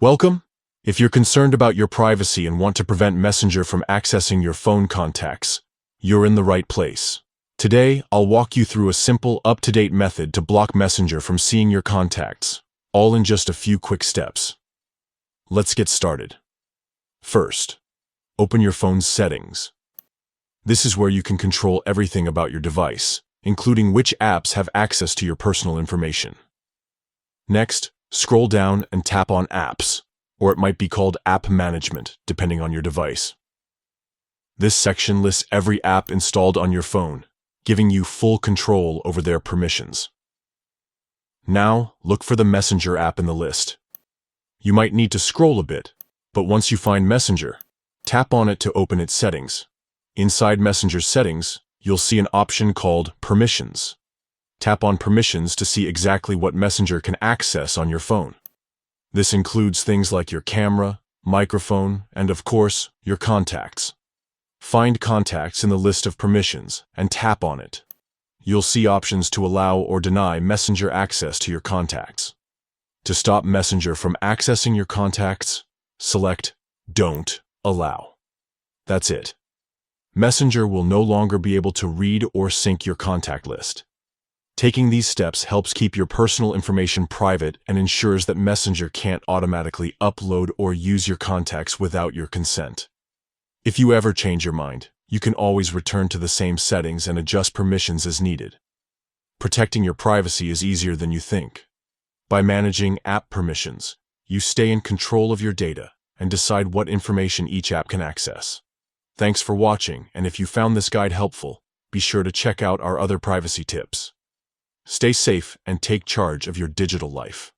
Welcome. If you're concerned about your privacy and want to prevent Messenger from accessing your phone contacts, you're in the right place. Today, I'll walk you through a simple, up-to-date method to block Messenger from seeing your contacts, all in just a few quick steps. Let's get started. First, open your phone's settings. This is where you can control everything about your device, including which apps have access to your personal information. Next, scroll down and tap on Apps, or it might be called App Management, depending on your device. This section lists every app installed on your phone, giving you full control over their permissions. Now, look for the Messenger app in the list. You might need to scroll a bit, but once you find Messenger, tap on it to open its settings. Inside Messenger's settings, you'll see an option called Permissions. Tap on Permissions to see exactly what Messenger can access on your phone. This includes things like your camera, microphone, and of course, your contacts. Find Contacts in the list of permissions and tap on it. You'll see options to allow or deny Messenger access to your contacts. To stop Messenger from accessing your contacts, select Don't Allow. That's it. Messenger will no longer be able to read or sync your contact list. Taking these steps helps keep your personal information private and ensures that Messenger can't automatically upload or use your contacts without your consent. If you ever change your mind, you can always return to the same settings and adjust permissions as needed. Protecting your privacy is easier than you think. By managing app permissions, you stay in control of your data and decide what information each app can access. Thanks for watching, and if you found this guide helpful, be sure to check out our other privacy tips. Stay safe and take charge of your digital life.